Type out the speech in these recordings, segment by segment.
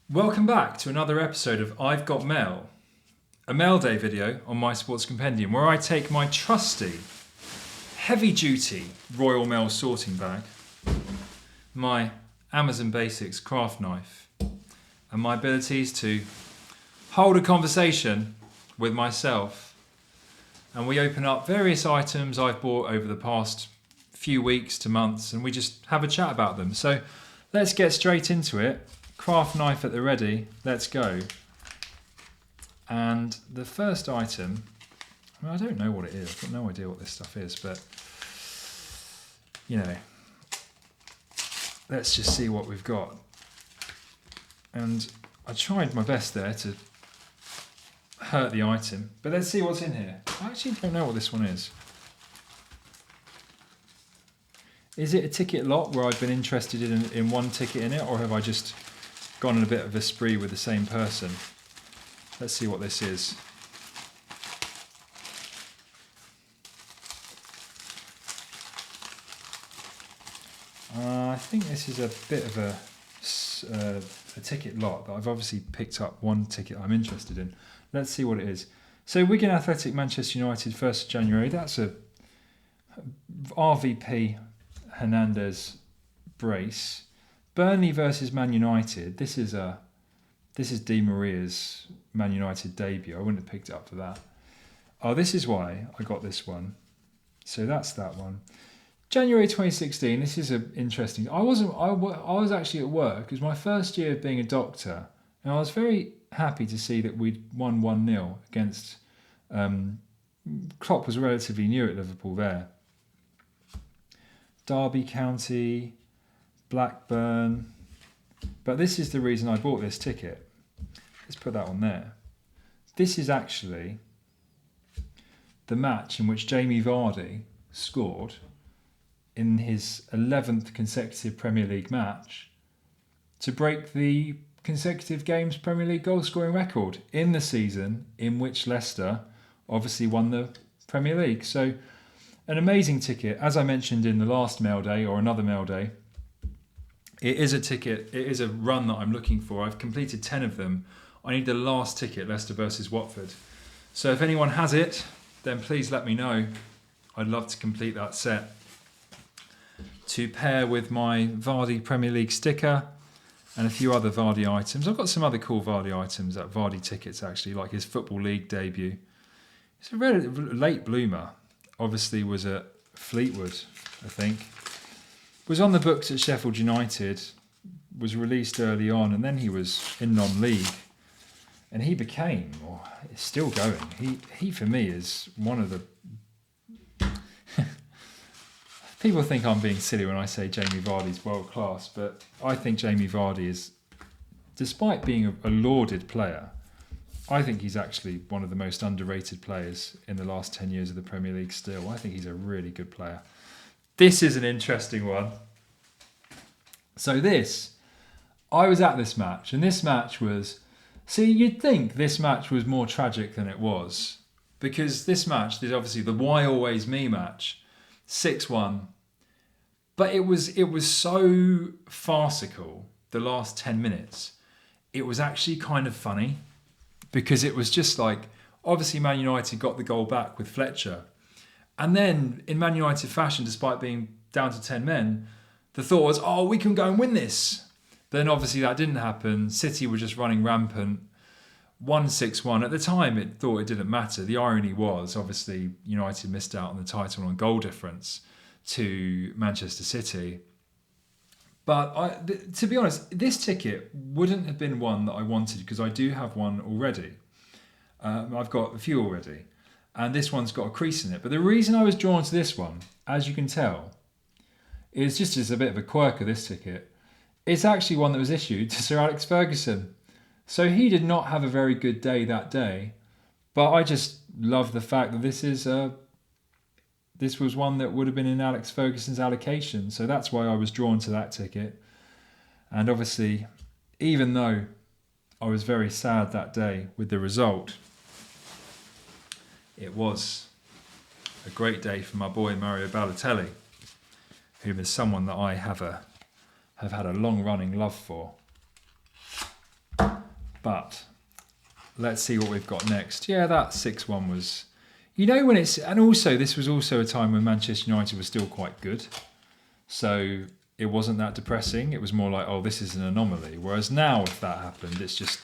Welcome back to another episode of I've Got Mail, a Mailday video on My Sports Compendium where I take my trusty, heavy-duty Royal Mail sorting bag, my Amazon Basics craft knife, and my abilities to hold a conversation with myself, and we open up various items I've bought over the past few weeks to months, and we just have a chat about them. So let's get straight into it. Craft knife at the ready, let's go. And the first item, well, I don't know what it is, I've got no idea what this stuff is, but you know, let's just see what we've got. And I tried my best there to hurt the item, but let's see what's in here. I actually don't know what this one is. Is it a ticket lot where I've been interested in one ticket in it, or have I just gone on a bit of a spree with the same person? Let's see what this is. I think this is a bit of a ticket lot that I've obviously picked up one ticket I'm interested in. Let's see what it is. So Wigan Athletic, Manchester United, 1st of January. That's a RVP Hernandez brace. Burnley versus Man United. This is Di Maria's Man United debut. I wouldn't have picked it up for that. Oh, this is why I got this one. So that's that one. January 2016. This is interesting. I was actually at work. It was my first year of being a doctor, and I was very happy to see that we'd won 1-0 against. Klopp was relatively new at Liverpool there. Derby County, Blackburn. But this is the reason I bought this ticket. Let's put that on there. This is actually the match in which Jamie Vardy scored in his 11th consecutive Premier League match to break the consecutive games Premier League goal scoring record in the season in which Leicester obviously won the Premier League. So an amazing ticket. As I mentioned in the last Mailday or another Mailday, it is a ticket, it is a run that I'm looking for. I've completed 10 of them. I need the last ticket, Leicester versus Watford. So if anyone has it, then please let me know. I'd love to complete that set to pair with my Vardy Premier League sticker and a few other Vardy items. I've got some other cool Vardy items, Vardy tickets actually, like his Football League debut. It's a really late bloomer. Obviously was at Fleetwood, I think. Was on the books at Sheffield United, was released early on, and then he was in non-league. And he became, or is still going, he for me is one of the... People think I'm being silly when I say Jamie Vardy's world class, but I think Jamie Vardy is, despite being a lauded player, I think he's actually one of the most underrated players in the last 10 years of the Premier League still. I think he's a really good player. This is an interesting one. So I was at this match, and this match was... See, you'd think this match was more tragic than it was, because this match is obviously the Why Always Me match, 6-1. But it was so farcical, the last 10 minutes. It was actually kind of funny, because it was just like, obviously Man United got the goal back with Fletcher. And then, in Man United fashion, despite being down to 10 men, the thought was, oh, we can go and win this. But then obviously that didn't happen. City were just running rampant. 1-6-1. At the time, it thought it didn't matter. The irony was, obviously, United missed out on the title on goal difference to Manchester City. But to be honest, this ticket wouldn't have been one that I wanted because I do have one already. I've got a few already. And this one's got a crease in it. But the reason I was drawn to this one, as you can tell, is just as a bit of a quirk of this ticket. It's actually one that was issued to Sir Alex Ferguson. So he did not have a very good day that day. But I just love the fact that this was one that would have been in Alex Ferguson's allocation. So that's why I was drawn to that ticket. And obviously, even though I was very sad that day with the result, it was a great day for my boy Mario Balotelli, who is someone that I have had a long-running love for. But let's see what we've got next. Yeah, that 6-1 was... when it's... And also, this was also a time when Manchester United was still quite good. So it wasn't that depressing. It was more like, oh, this is an anomaly. Whereas now, if that happened, it's just...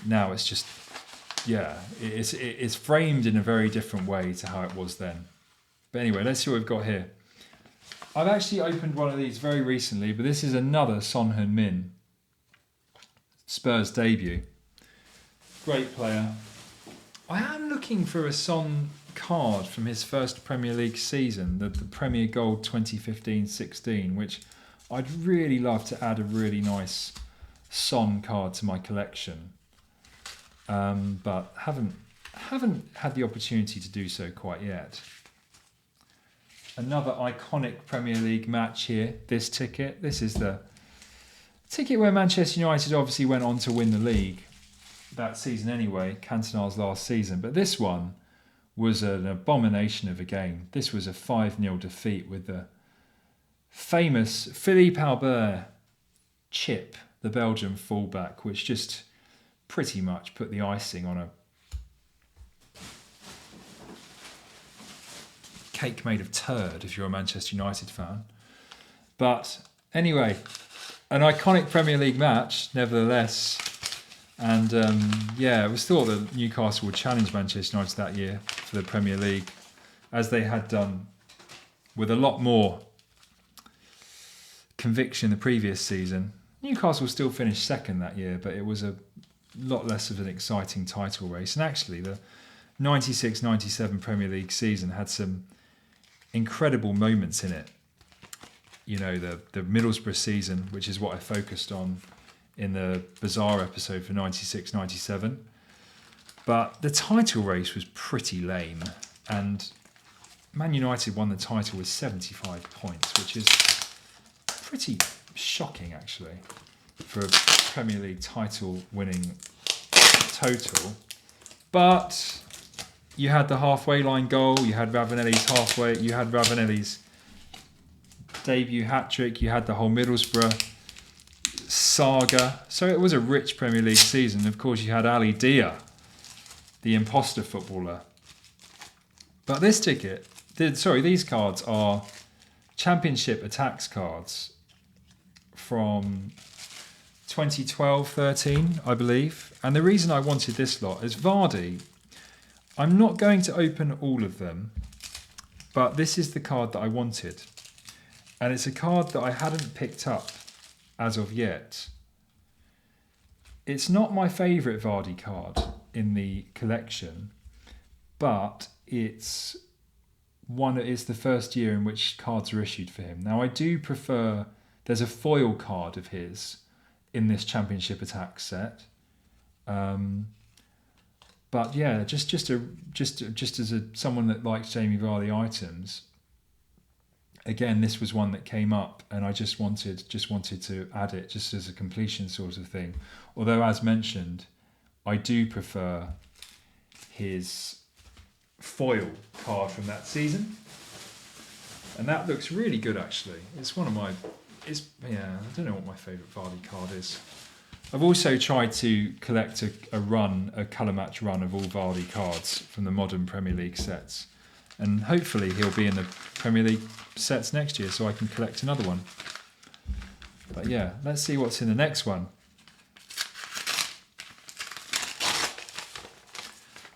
Now it's just... Yeah, it's framed in a very different way to how it was then. But anyway, let's see what we've got here. I've actually opened one of these very recently, but this is another Son Heung-min Spurs debut. Great player. I am looking for a Son card from his first Premier League season, the Premier Gold 2015-16, which I'd really love to add a really nice Son card to my collection. But haven't had the opportunity to do so quite yet. Another iconic Premier League match here, this ticket. This is the ticket where Manchester United obviously went on to win the league that season anyway, Cantona's last season. But this one was an abomination of a game. This was a 5-0 defeat with the famous Philippe Albert chip, the Belgian fullback, which just pretty much put the icing on a cake made of turd if you're a Manchester United fan. But anyway, an iconic Premier League match nevertheless. And it was thought that Newcastle would challenge Manchester United that year for the Premier League, as they had done with a lot more conviction the previous season. Newcastle still finished second that year, but it was a lot less of an exciting title race. And actually, the 96-97 Premier League season had some incredible moments in it. The Middlesbrough season, which is what I focused on in the Bizarre episode for 96-97. But the title race was pretty lame. And Man United won the title with 75 points, which is pretty shocking, actually, for a Premier League title winning total. But you had the halfway line goal, you had Ravanelli's debut hat-trick, you had the whole Middlesbrough saga. So it was a rich Premier League season. Of course, you had Ali Dia, the imposter footballer. But these cards are Championship Attacks cards from 2012-13, I believe. And the reason I wanted this lot is Vardy. I'm not going to open all of them, but this is the card that I wanted. And it's a card that I hadn't picked up as of yet. It's not my favourite Vardy card in the collection, but it's the first year in which cards are issued for him. Now, I do prefer... There's a foil card of his in this Championship Attack set. But yeah, just as someone that likes Jamie Vardy items, again, this was one that came up, and I just wanted to add it just as a completion sort of thing. Although, as mentioned, I do prefer his foil card from that season, and that looks really good actually. It's one of my, I don't know what my favourite Vardy card is. I've also tried to collect a colour match run of all Vardy cards from the modern Premier League sets. And hopefully he'll be in the Premier League sets next year so I can collect another one. But yeah, let's see what's in the next one.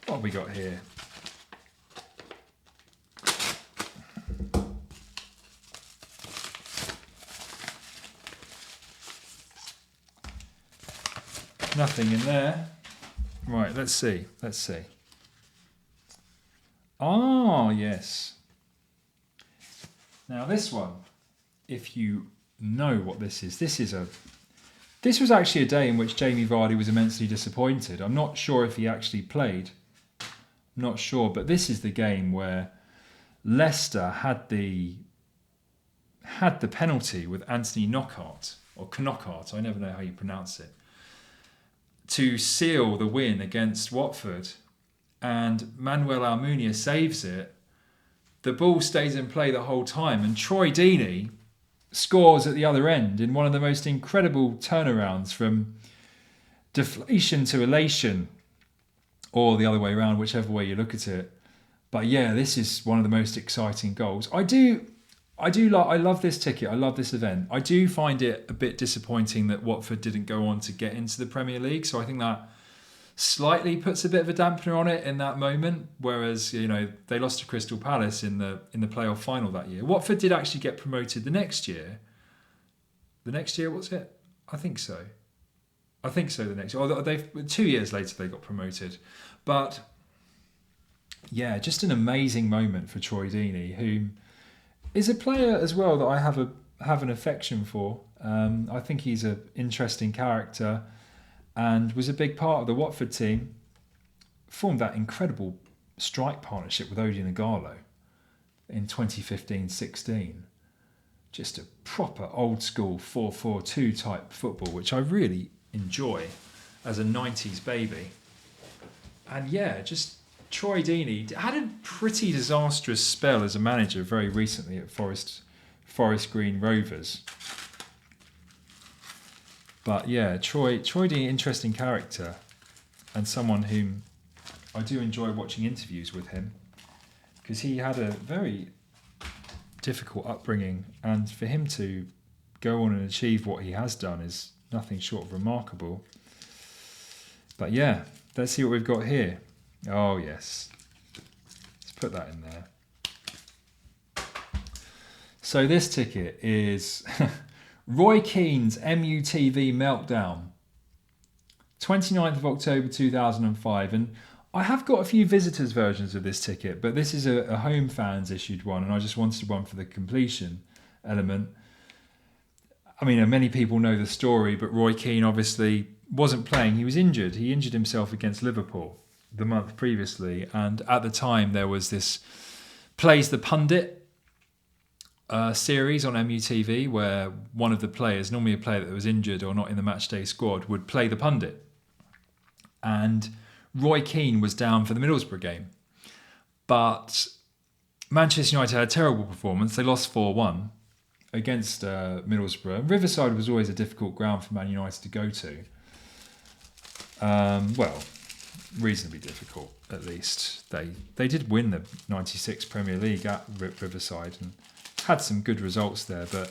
What have we got here? Nothing in there. Right, let's see. Ah, yes. Now this one, if you know what this is this was actually a day in which Jamie Vardy was immensely disappointed. I'm not sure if he actually played. I'm not sure, but this is the game where Leicester had the penalty with Anthony Knockaert, or Knockaert, I never know how you pronounce it, to seal the win against Watford. And Manuel Almunia saves it. The ball stays in play the whole time, and Troy Deeney scores at the other end in one of the most incredible turnarounds from deflation to elation, or the other way around, whichever way you look at it. But yeah, this is one of the most exciting goals. I love this ticket. I love this event. I do find it a bit disappointing that Watford didn't go on to get into the Premier League. So I think that slightly puts a bit of a dampener on it in that moment. Whereas, they lost to Crystal Palace in the playoff final that year. Watford did actually get promoted the next year. The next year, what's it? I think so. The next year. 2 years later they got promoted. But yeah, just an amazing moment for Troy Deeney, who is a player as well that I have an affection for. I think he's an interesting character and was a big part of the Watford team. Formed that incredible strike partnership with Odion Ighalo in 2015-16. Just a proper old school 4-4-2 type football, which I really enjoy as a 90s baby. And yeah, just Troy Deeney had a pretty disastrous spell as a manager very recently at Forest Green Rovers. But yeah, Troy Deeney, interesting character, and someone whom I do enjoy watching interviews with him, because he had a very difficult upbringing, and for him to go on and achieve what he has done is nothing short of remarkable. But yeah, let's see what we've got here. Oh yes, let's put that in there. So this ticket is Roy Keane's MUTV Meltdown, 29th of October 2005, and I have got a few visitors versions of this ticket, but this is a home fans issued one, and I just wanted one for the completion element. I mean, many people know the story, but Roy Keane obviously wasn't playing. He was injured. He injured himself against Liverpool the month previously, and at the time there was this Plays the Pundit series on MUTV where one of the players, normally a player that was injured or not in the matchday squad, would play the pundit. And Roy Keane was down for the Middlesbrough game. But Manchester United had a terrible performance. They lost 4-1 against Middlesbrough. Riverside was always a difficult ground for Man United to go to. Reasonably difficult, at least. They did win the 96 Premier League at Riverside and had some good results there, but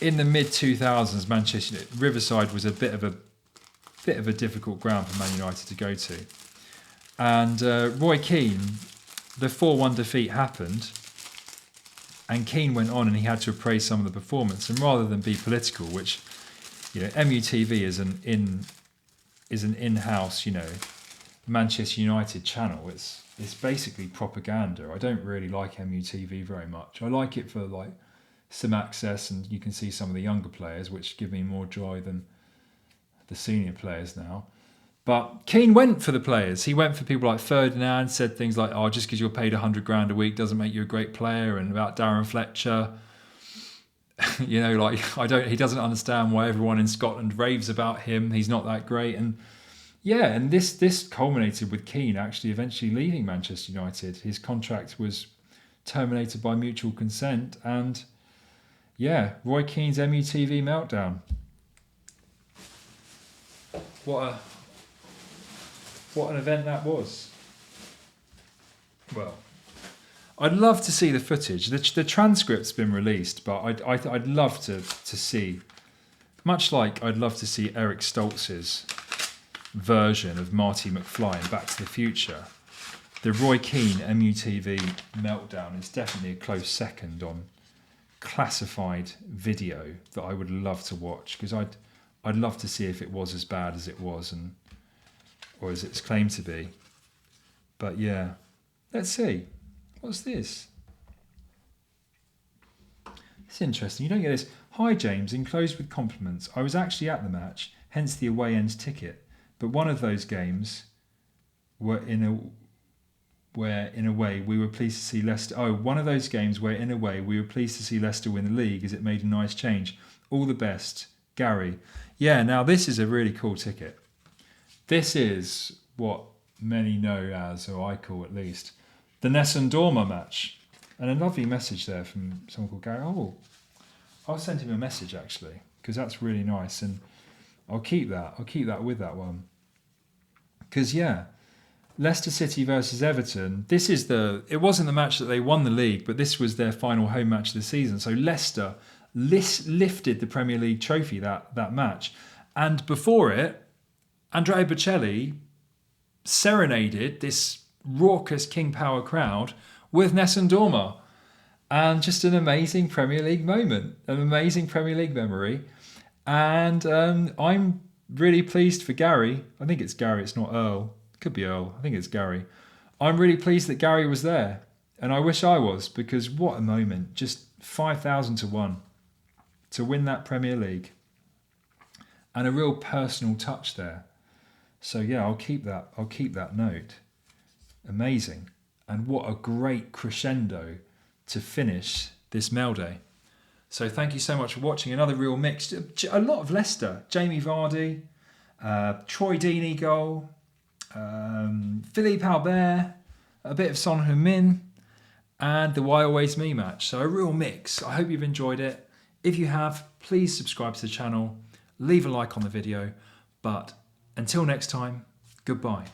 in the mid-2000s, Riverside was a bit of a difficult ground for Man United to go to. And Roy Keane, the 4-1 defeat happened, and Keane went on and he had to appraise some of the performance, and rather than be political, which MUTV is an in-house, Manchester United channel. It's basically propaganda. I don't really like MUTV very much. I like it for some access, and you can see some of the younger players, which give me more joy than the senior players now. But Keane went for the players. He went for people like Ferdinand, said things like, "Oh, just because you're paid $100,000 a week doesn't make you a great player," and about Darren Fletcher. He doesn't understand why everyone in Scotland raves about him. He's not that great. And yeah, and this culminated with Keane actually eventually leaving Manchester United. His contract was terminated by mutual consent, and yeah, Roy Keane's MUTV Meltdown. What an event that was. Well, I'd love to see the footage. The transcript's been released, but I'd love to see, much like I'd love to see Eric Stoltz's version of Marty McFly in Back to the Future. The Roy Keane MUTV Meltdown is definitely a close second on classified video that I would love to watch, because I'd love to see if it was as bad as it was, or as it's claimed to be. But yeah, let's see. What's this? It's interesting. You don't get this. Hi James, enclosed with compliments. I was actually at the match, hence the away end ticket. But one of those games where in a way we were pleased to see Leicester. Oh, one of those games where in a way we were pleased to see Leicester win the league, as it made a nice change. All the best, Gary. Yeah, now this is a really cool ticket. This is what many know as, or I call at least, the Nessun Dorma match. And a lovely message there from someone called Gary. Oh, I'll send him a message actually, because that's really nice. And I'll keep that. I'll keep that with that one. Because, yeah, Leicester City versus Everton. It wasn't the match that they won the league, but this was their final home match of the season. So Leicester lifted the Premier League trophy that match. And before it, Andrea Bocelli serenaded this raucous King Power crowd with Nessun Dorma. And just an amazing Premier League moment, an amazing Premier League memory. And I'm really pleased for Gary. I think it's Gary, it's not Earl. It could be Earl. I think it's Gary. I'm really pleased that Gary was there. And I wish I was, because what a moment. Just 5,000 to 1 to win that Premier League. And a real personal touch there. So yeah, I'll keep that note. Amazing. And what a great crescendo to finish this Mailday. So thank you so much for watching. Another real mix. A lot of Leicester. Jamie Vardy, Troy Deeney goal, Philippe Albert, a bit of Son Heung-min, and the Why Always Me match. So a real mix. I hope you've enjoyed it. If you have, please subscribe to the channel. Leave a like on the video. But until next time, goodbye.